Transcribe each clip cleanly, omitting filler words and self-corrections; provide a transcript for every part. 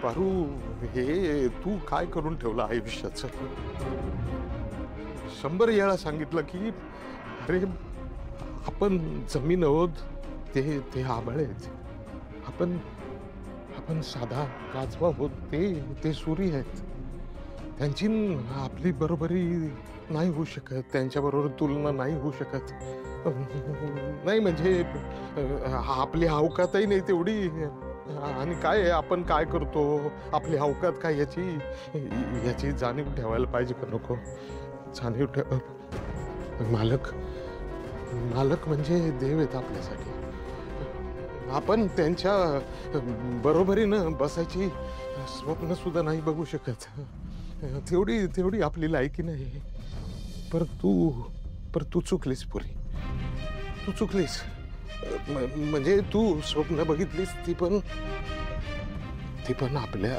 पारू, हे तू काय करून ठेवलं आयुष्याचं? 100 वेळा सांगितलं की अरे आपण जमीन आहोत, ते ते आभाळ आहेत. आपण साधा काचवा आहोत, ते सूर्य आहेत. त्यांची आपली बरोबरी नाही होऊ शकत, त्यांच्याबरोबर तुलना नाही होऊ शकत. नाही म्हणजे आपली अवकातही नाही तेवढी. आणि काय आहे, आपण काय करतो, आपली अवकात काय, याची जाणीव ठेवायला पाहिजे का नको? जाणीव ठेव. मालक म्हणजे देव आहेत आपल्यासाठी. आपण त्यांच्या बरोबरीनं बसायची स्वप्न सुद्धा नाही बघू शकत. तेवढी आपली लायकी नाही. पर तू चुकलीस पुरी, तू चुकलीस. म्हणजे तू स्वप्न बघितलीस ती पण आपल्या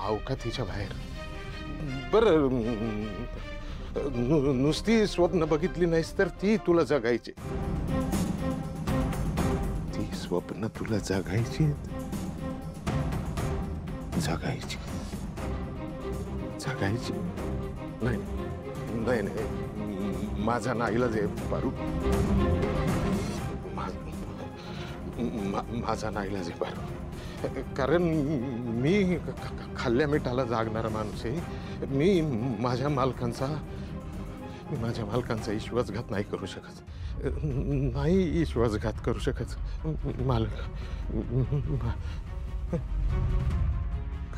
अवकातीच्या बाहेर. बरं, नुसती स्वप्न बघितली नाहीस तर ती तुला जगायची. ती स्वप्न तुला जगायची. नाही, माझा नाईलाज आहे पारू. माझा नाईलाज आहे पारू. कारण मी खाल्ल्या मिठाला जागणारा माणूस आहे. मी माझ्या मालकांचा विश्वासघात नाही करू शकत. नाही विश्वासघात करू शकत. मालक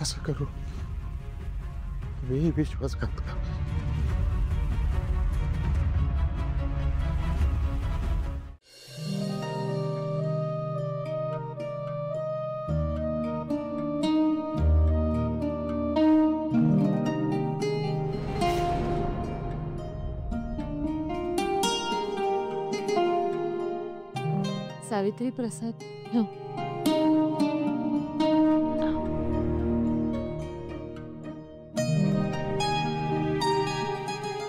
कसं करू मी विश्वासघात का? सावित्री प्रसाद.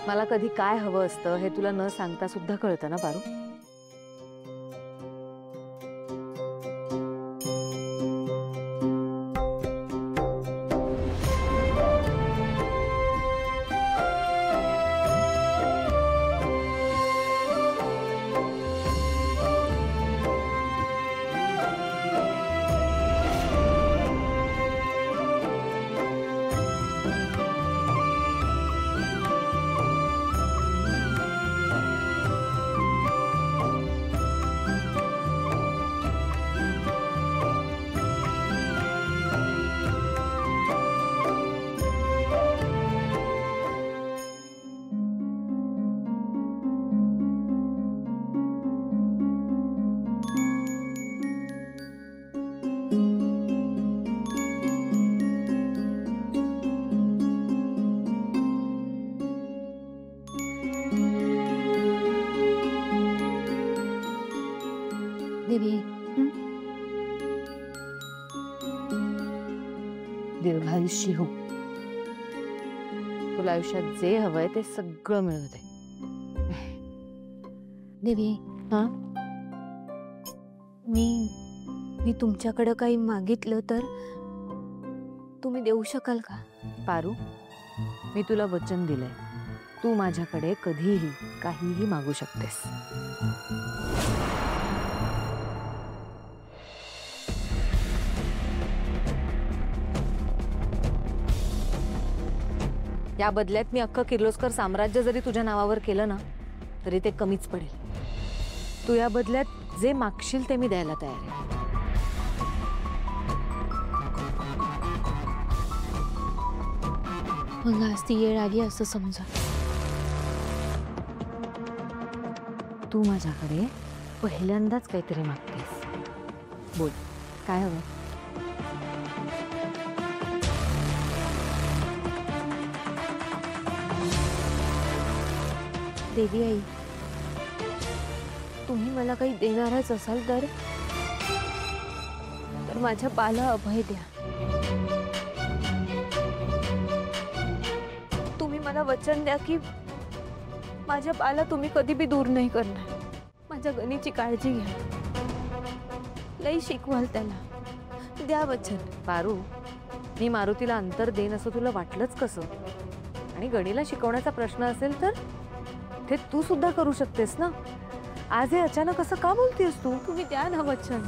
मला कधी काय हवं असतं हे तुला न सांगता सुद्धा कळतं ना पारू. देवी, दीर्घायुष्य हो. तुला आयुष्यात जे हवंय ते सगळं मिळू दे. देवी, मी तुमच्याकडे काही मागितलं तर तुम्ही देऊ शकाल का? पारू, मी तुला वचन दिलंय, तू माझ्याकडे कधीही काहीही मागू शकतेस. या बदल्यात मी अख्खं किर्लोस्कर साम्राज्य जरी तुझ्या नावावर केलं ना तरी ते कमीच पडेल. तू या बदल्यात जे मागशील ते मी द्यायला तयार आहे. मग आज ती वेळ आली असं समजा. तू माझ्याकडे पहिल्यांदाच काहीतरी मागतेस. बोल, काय हवं? देवी आई, तुम्ही मला काही देणारच असाल तर माझ्या बाला अभय द्या. तुम्ही मला वचन द्या की माझ्या बाला तुम्ही कधी बी दूर नाही करणार. माझ्या गणीची काळजी घ्या, लई शिकवाल त्याला. द्या वचन. पारू, मी मारुतीला अंतर देईन असं तुला वाटलंच कसं? आणि गणीला शिकवण्याचा प्रश्न असेल तर ते तू सुद्धा करू शकतेस ना. आज हे अचानक असं का बोलतेस तू? तुम्ही द्या ना वचन.